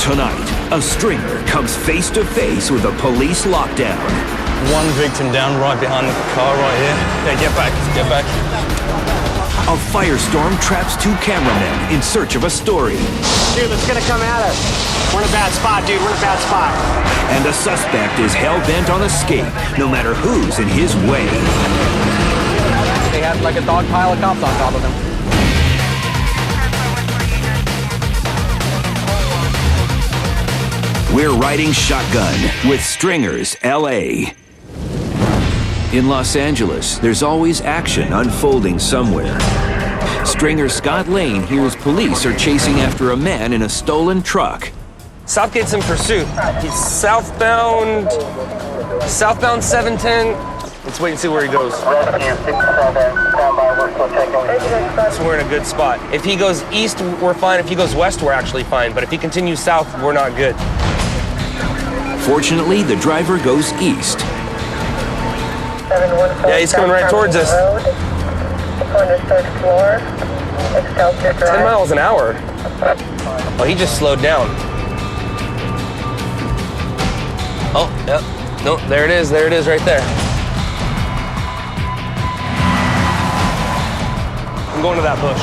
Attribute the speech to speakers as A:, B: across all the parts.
A: Tonight, a stringer comes face to face with a police lockdown.
B: One victim down right behind the car right here. Yeah, get back, get back.
A: A firestorm traps two cameramen in search of a story.
C: Dude, it's gonna come at us. We're in a bad spot, dude. We're in a bad spot.
A: And the suspect is hell-bent on escape, no matter who's in his way.
D: They had like a dog pile of cops on top of them.
A: We're riding shotgun with Stringers, LA. In Los Angeles, there's always action unfolding somewhere. Stringer Scott Lane hears police are chasing after a man in a stolen truck.
E: Southgate's in pursuit. He's southbound 710. Let's wait and see where he goes. So we're in a good spot. If he goes east, we're fine. If he goes west, we're actually fine. But if he continues south, we're not good.
A: Fortunately, the driver goes east.
E: Yeah, he's coming right towards us. 10 miles an hour. Oh, he just slowed down. Oh, yep. No, there it is right there. I'm going to that bush.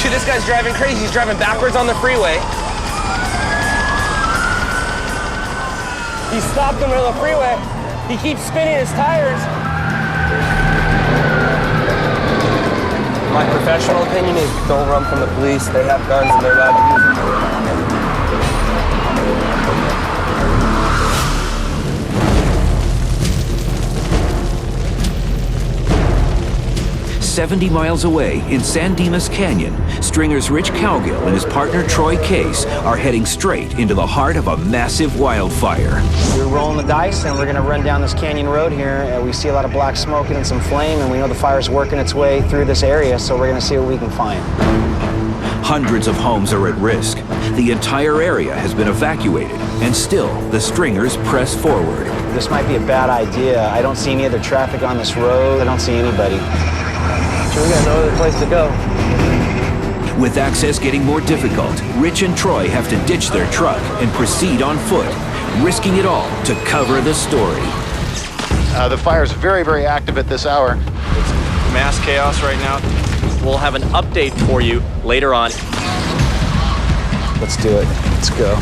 E: Dude, this guy's driving crazy. He's driving backwards on the freeway. He stopped in the middle of the freeway. He keeps spinning his tires. My professional opinion is don't run from the police. They have guns and they're allowed to use them.
A: 70 miles away in San Dimas Canyon, Stringer's Rich Cowgill and his partner Troy Case are heading straight into the heart of a massive wildfire.
C: We're rolling the dice and we're gonna run down this canyon road here. We see a lot of black smoke and some flame, and we know the fire's working its way through this area, so we're gonna see what we can find.
A: Hundreds of homes are at risk. The entire area has been evacuated, and still the Stringers press forward.
C: This might be a bad idea. I don't see any other traffic on this road. I don't see anybody. So we got no other place to go.
A: With access getting more difficult, Rich and Troy have to ditch their truck and proceed on foot, risking it all to cover the story.
F: The fire's very, very active at this hour.
B: It's mass chaos right now.
D: We'll have an update for you later on.
C: Let's do it. Let's go.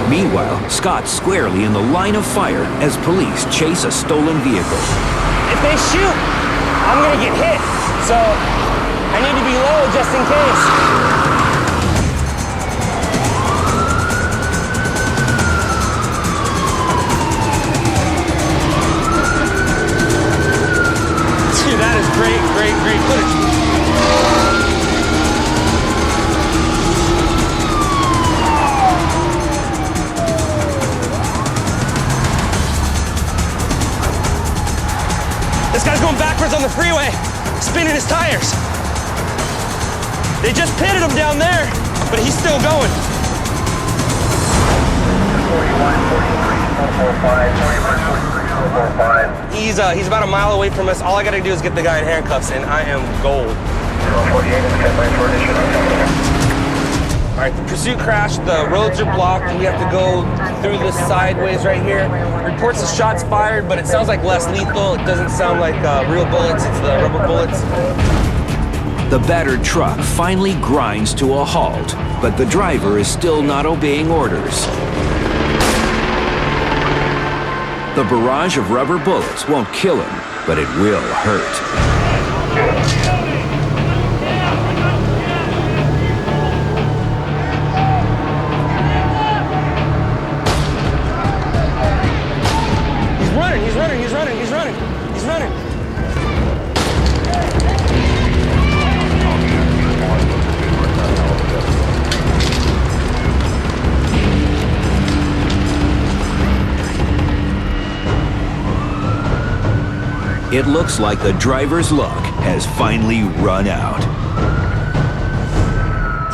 A: Meanwhile, Scott's squarely in the line of fire as police chase a stolen vehicle.
E: If they shoot, I'm gonna get hit. So I need to be low just in case. Dude, that is great footage. This guy's going backwards on the freeway, spinning his tires. They just pitted him down there, but he's still going. 41, 43, 445. He's about a mile away from us. All I gotta do is get the guy in handcuffs, and I am gold. 48, all right, the pursuit crashed. The roads are blocked. We have to go through this sideways right here. Reports of shots fired, but it sounds like less lethal. It doesn't sound like real bullets. It's the rubber bullets.
A: The battered truck finally grinds to a halt, but the driver is still not obeying orders. The barrage of rubber bullets won't kill him, but it will hurt.
E: He's running.
A: It looks like the driver's luck has finally run out.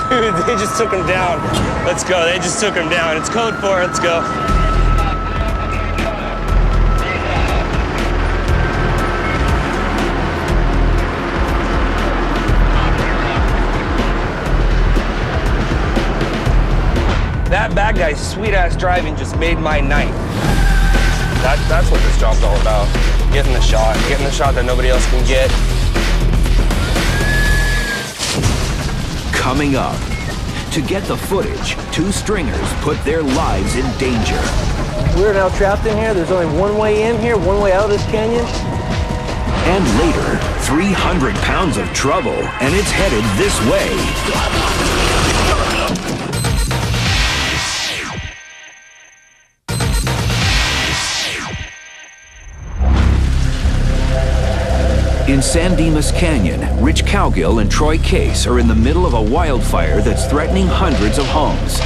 B: Dude, they just took him down. Let's go, they just took him down. It's code 4, let's go.
E: That bad guy's sweet-ass driving just made my night. That's what this job's all about. Getting the shot that nobody else can get.
A: Coming up, to get the footage, 2 stringers put their lives in danger.
B: We're now trapped in here. There's only one way in here, one way out of this canyon.
A: And later, 300 pounds of trouble, and it's headed this way. In San Dimas Canyon, Rich Cowgill and Troy Case are in the middle of a wildfire that's threatening hundreds of homes.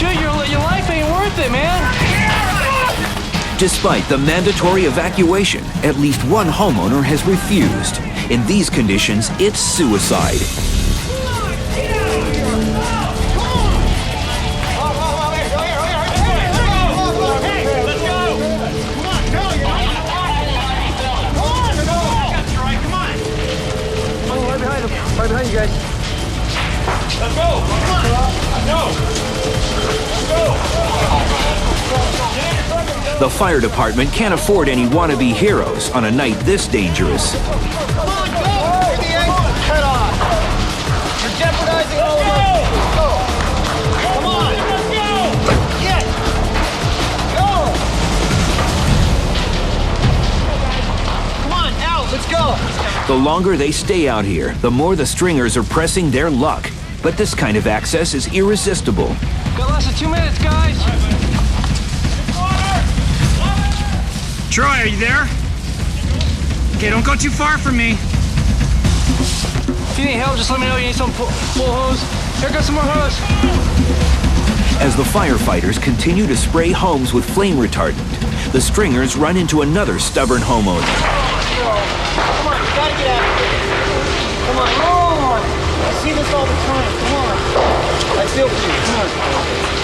B: Dude, your life ain't worth it, man.
A: Despite the mandatory evacuation, at least one homeowner has refused. In these conditions, it's suicide.
B: Right behind you guys. Let's go! Come on! Let's go!
A: The fire department can't afford any wannabe heroes on a night this dangerous.
C: Come on, go! Head on! You're jeopardizing all of us! Go! Come on! Let's go! Yes! Go! Come on, out! Let's go!
A: The longer they stay out here, the more the stringers are pressing their luck. But this kind of access is irresistible.
B: Got less than 2 minutes, guys.
G: Troy, are you there? Okay, don't go too far from me.
B: If you need help, just let me know. You need some full hose. Here goes some more hose.
A: As the firefighters continue to spray homes with flame retardant, the stringers run into another stubborn homeowner.
C: Come on, you gotta get out of here. Come on, I see this all the time. Come on. I feel for you. Come on.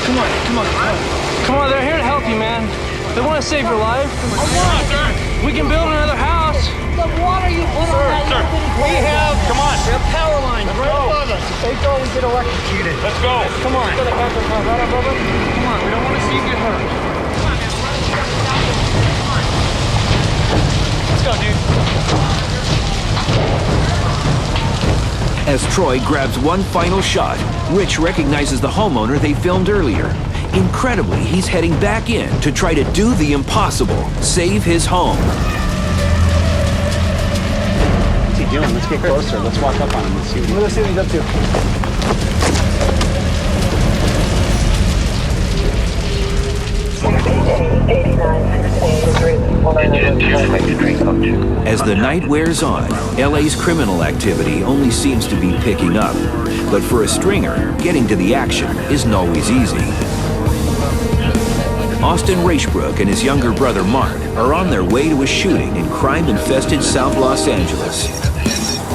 C: Come on, come on, come on.
B: Come on, they're here to help you, man. They want to save your life. We can build another house.
C: The water you put on that little bitty
B: We have, come on.
C: we have power lines right above us. If they go, we get electrocuted.
B: Let's go.
C: Come on.
B: Come on, we don't want to see you get hurt. Let's go, dude.
A: As Troy grabs one final shot, Rich recognizes the homeowner they filmed earlier. Incredibly, he's heading back in to try to do the impossible, save his home.
C: What's he doing? Let's get closer. Let's walk up on him and see what
B: Let's see what he's up to.
A: As the night wears on, LA's criminal activity only seems to be picking up. But for a stringer, getting to the action isn't always easy. Austin Raishbrook and his younger brother Marc are on their way to a shooting in crime-infested South Los Angeles.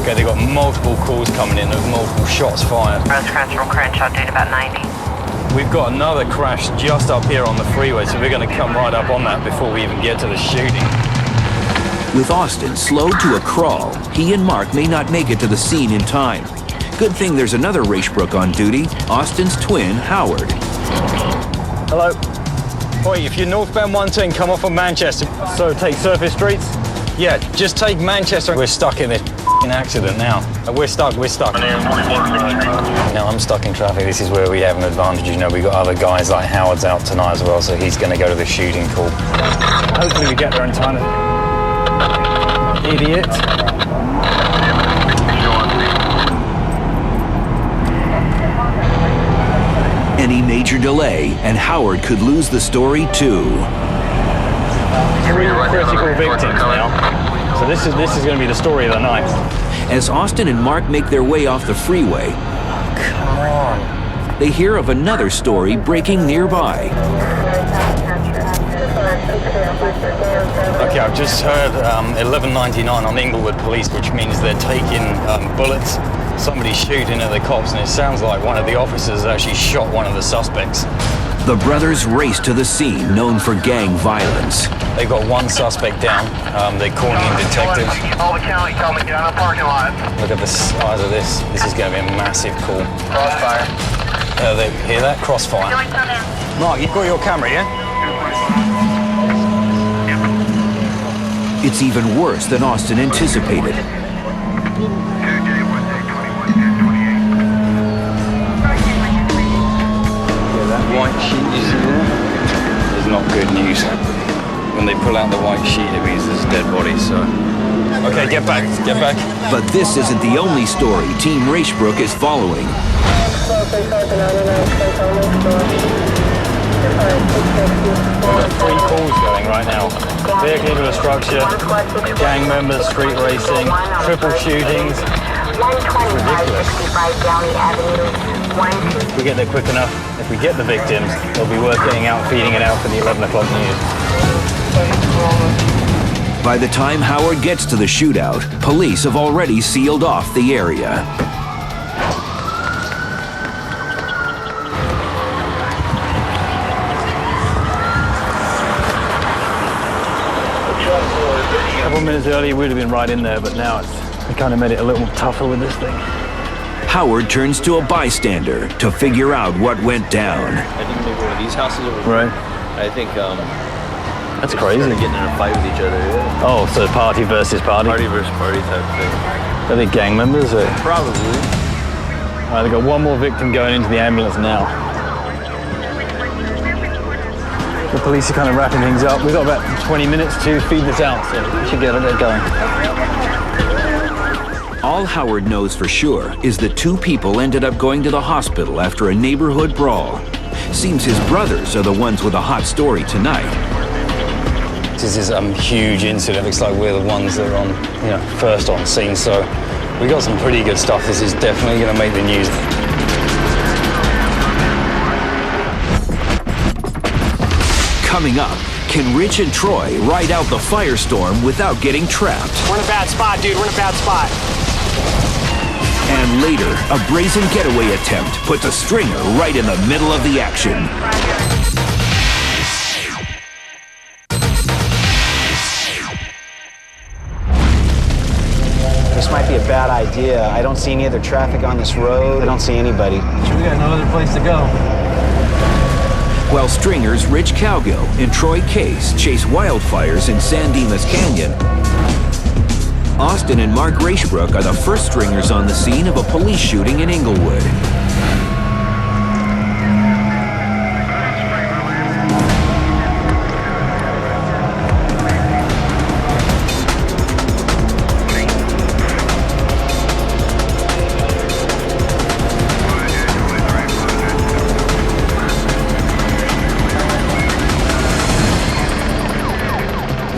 B: Okay, they've got multiple calls coming in. There's multiple shots fired.
H: Rosecrans from Crenshaw, date about 90.
B: We've got another crash just up here on the freeway, so we're going to come right up on that before we even get to the shooting.
A: With Austin slowed to a crawl, he and Marc may not make it to the scene in time. Good thing there's another Raishbrook on duty, Austin's twin, Howard.
B: Hello. Oi, if you're northbound 110, come off of Manchester. So take surface streets? Yeah, just take Manchester. We're stuck in this accident now. We're stuck. Now I'm stuck in traffic. This is where we have an advantage. You know, we've got other guys like Howard's out tonight as well, so he's going to go to the shooting call. Hopefully we get there in time. Idiot.
A: Any major delay, and Howard could lose the story too.
B: 3 critical victims now. So this is going to be the story of the night.
A: As Austin and Marc make their way off the freeway,
B: Come on.
A: they hear of another story breaking nearby.
B: Okay, I've just heard 1199 on Inglewood Police, which means they're taking bullets. Somebody's shooting at the cops, and it sounds like one of the officers actually shot one of the suspects.
A: The brothers race to the scene, known for gang violence.
B: They've got one suspect down. They're calling in detectives. Look at the size of this. This is going to be a massive call.
C: Crossfire.
B: They hear that? Crossfire. Marc, you've got your camera, yeah?
A: It's even worse than Austin anticipated.
B: White sheet you see there is not good news. When they pull out the white sheet, it means there's a dead body, so... Okay, get back.
A: But this isn't the only story Team Raishbrook is following.
B: We've got 3 calls going right now. Vehicle into a structure, gang members, street racing, triple shootings. It's ridiculous. If we get there quick enough, if we get the victims, they'll be worth getting out, feeding it out for the 11 o'clock news.
A: By the time Howard gets to the shootout, police have already sealed off the area.
B: A couple minutes earlier, we'd have been right in there, but now we kind of made it a little tougher with this thing.
A: Howard turns to a bystander to figure out what went down.
I: I think maybe one of these houses over here.
B: Right.
I: I think
B: that's crazy.
I: They're getting in a fight with each other. Yeah.
B: Oh, so party versus party?
I: Party versus party type thing.
B: Are they gang members? Or?
I: Probably.
B: All right, they've got one more victim going into the ambulance now. The police are kind of wrapping things up. We've got about 20 minutes to feed this out, so we should get it going.
A: All Howard knows for sure is that 2 people ended up going to the hospital after a neighborhood brawl. Seems his brothers are the ones with a hot story tonight.
B: This is a huge incident. Looks like we're the ones that are on, first on scene. So we got some pretty good stuff. This is definitely going to make the news.
A: Coming up, can Rich and Troy ride out the firestorm without getting trapped?
G: We're in a bad spot, dude. We're in a bad spot.
A: And later, a brazen getaway attempt puts a stringer right in the middle of the action.
J: This might be a bad idea. I don't see any other traffic on this road. I don't see anybody.
B: We got no other place to go.
A: While stringers Rich Cowgill and Troy Case chase wildfires in San Dimas Canyon, Austin and Marc Raishbrook are the first stringers on the scene of a police shooting in Inglewood.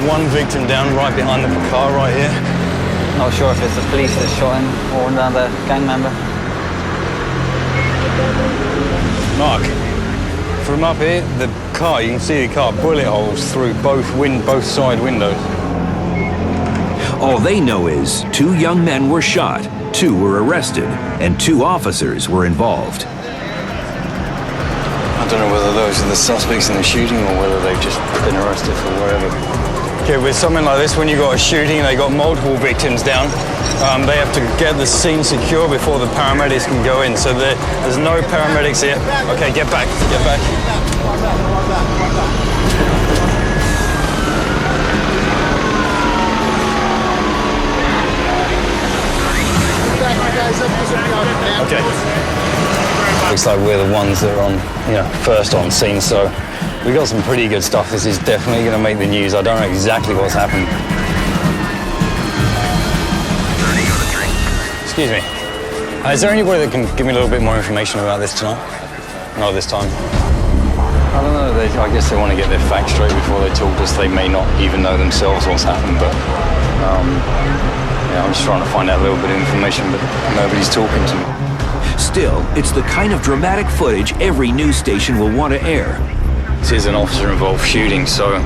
B: One victim down right behind the car right here.
D: Not sure if it's the police that shot him or another gang member.
B: Marc, from up here, the car, you can see the car, bullet holes through both side windows.
A: All they know is 2 young men were shot, 2 were arrested, and 2 officers were involved.
B: I don't know whether those are the suspects in the shooting or whether they've just been arrested for whatever. Okay, with something like this, when you've got a shooting, they got multiple victims down, they have to get the scene secure before the paramedics can go in. So there's no paramedics here. Okay, get back. Okay. Looks like we're the ones that are on, first on scene, so we got some pretty good stuff. This is definitely going to make the news. I don't know exactly what's happened. Excuse me. Is there anybody that can give me a little bit more information about this tonight? Not this time. I don't know. I guess they want to get their facts straight before they talk to us. They may not even know themselves what's happened, but I'm just trying to find out a little bit of information, but nobody's talking to me.
A: Still, it's the kind of dramatic footage every news station will want to air.
B: This is an officer-involved shooting, so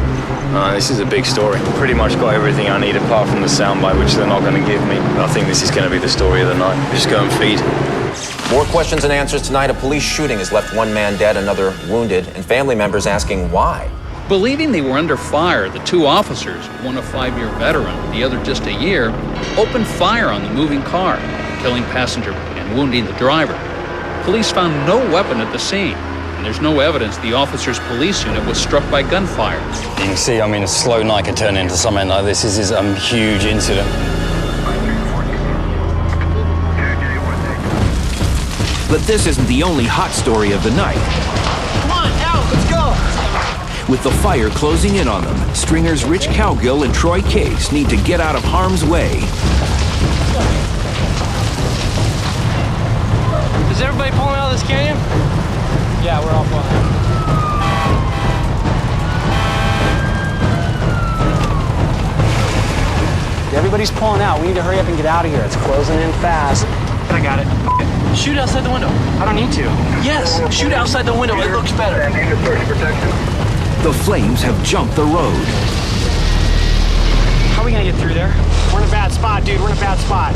B: this is a big story. Pretty much got everything I need apart from the soundbite, which they're not going to give me. I think this is going to be the story of the night. Just go and feed.
K: More questions and answers tonight. A police shooting has left one man dead, another wounded, and family members asking why.
L: Believing they were under fire, the two officers, one a 5-year veteran, the other just a year, opened fire on the moving car, killing passenger and wounding the driver. Police found no weapon at the scene, and there's no evidence the officer's police unit was struck by gunfire.
B: You can see, a slow night could turn into something like this. This is a huge incident.
A: But this isn't the only hot story of the night.
C: Come on, out, let's go!
A: With the fire closing in on them, Stringers Rich Cowgill and Troy Case need to get out of harm's way.
C: Is everybody pulling out of this canyon? Yeah, we're all pulling out.
J: Everybody's pulling out. We need to hurry up and get out of here. It's closing in fast.
C: I got it. Shoot outside the window.
J: I don't need to.
C: Yes, shoot outside the window. It looks better.
A: The flames have jumped the road.
J: How are we gonna get through there? We're in a bad spot, dude. We're in a bad spot.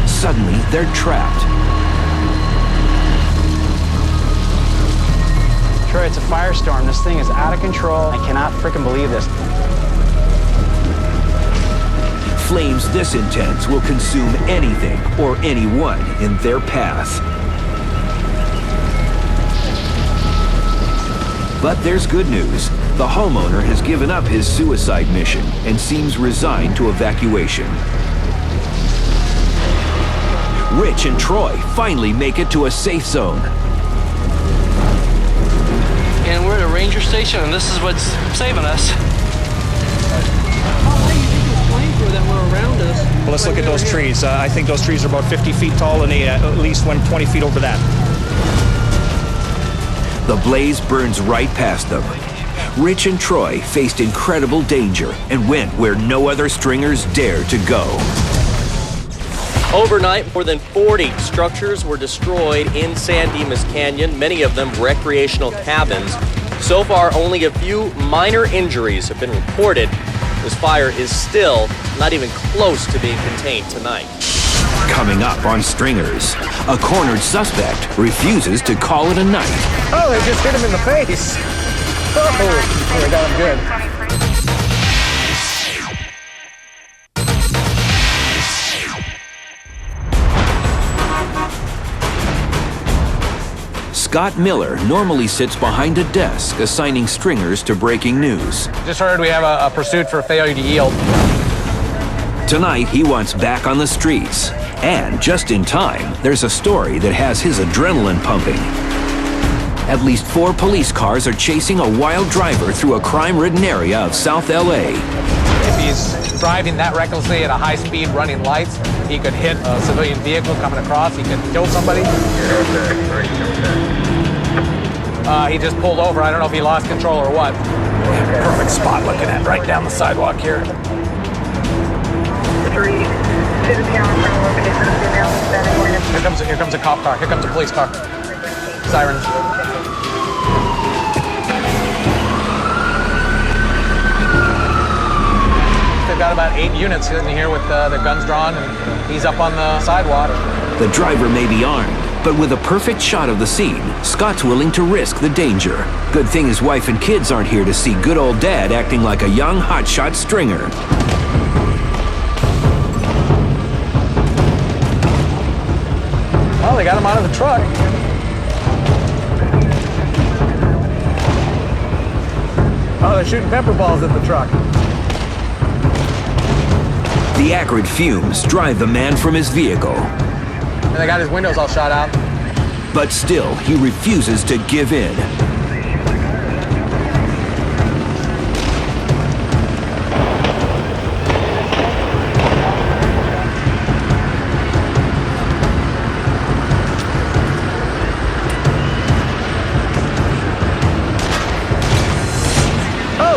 A: Suddenly, they're trapped.
J: Troy, it's a firestorm. This thing is out of control. I cannot freaking believe this.
A: Flames this intense will consume anything or anyone in their path. But there's good news. The homeowner has given up his suicide mission and seems resigned to evacuation. Rich and Troy finally make it to a safe zone.
C: And we're at a ranger station, and this is what's saving us. That were around us.
G: Well, let's look at those trees. I think those trees are about 50 feet tall, and they at least went 20 feet over that.
A: The blaze burns right past them. Rich and Troy faced incredible danger and went where no other Stringers dared to go.
M: Overnight, more than 40 structures were destroyed in San Dimas Canyon, many of them recreational cabins. So far, only a few minor injuries have been reported. This fire is still not even close to being contained tonight.
A: Coming up on Stringers, a cornered suspect refuses to call it a night.
G: Oh, they just hit him in the face. Oh, they got him good.
A: Scott Miller normally sits behind a desk assigning Stringers to breaking news.
D: Just heard we have a pursuit for failure to yield.
A: Tonight, he wants back on the streets. And just in time, there's a story that has his adrenaline pumping. At least 4 police cars are chasing a wild driver through a crime-ridden area of South LA.
D: If he's driving that recklessly at a high speed, running lights, he could hit a civilian vehicle coming across. He could kill somebody. He just pulled over. I don't know if he lost control or what. Perfect spot looking at, right down the sidewalk here. Here comes a cop car. Here comes a police car. Sirens. They've got about 8 units in here with their guns drawn, and he's up on the sidewalk.
A: The driver may be armed, but with a perfect shot of the scene, Scott's willing to risk the danger. Good thing his wife and kids aren't here to see good old dad acting like a young hotshot Stringer.
D: Well, they got him out of the truck. Oh, they're shooting pepper balls at the truck.
A: The acrid fumes drive the man from his vehicle.
D: And they got his windows all shot out.
A: But still, he refuses to give in.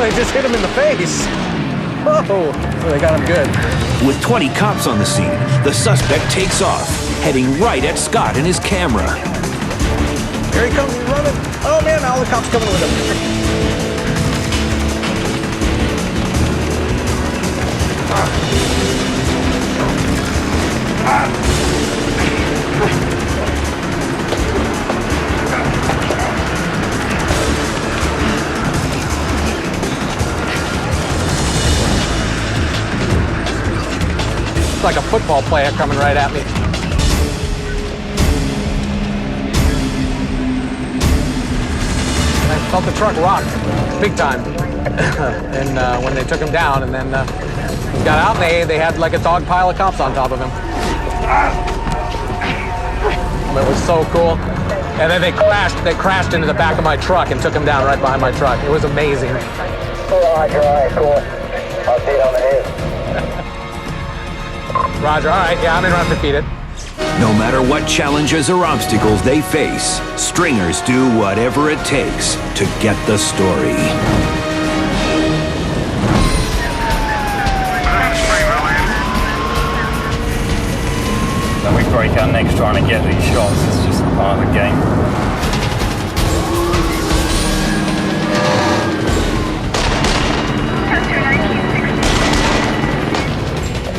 D: they just hit him in the face. Oh, they got him good.
A: With 20 cops on the scene, the suspect takes off, heading right at Scott and his camera.
D: Here he comes, he's running. Oh man, now all the cops coming with him. It's like a football player coming right at me. I felt the truck rock big time. And when they took him down, and then he got out, and they had like a dog pile of cops on top of him. It was so cool. And then they crashed into the back of my truck and took him down right behind my truck. It was amazing.
C: Roger, all right, cool. I'll see you on the news.
D: Roger, all right, yeah, I'm in run defeated.
A: No matter what challenges or obstacles they face, stringers do whatever it takes to get the story.
B: Then we break our necks trying to get these shots. It's just part of the game.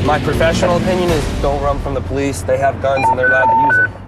E: My professional opinion is don't run from the police. They have guns and they're allowed to use them.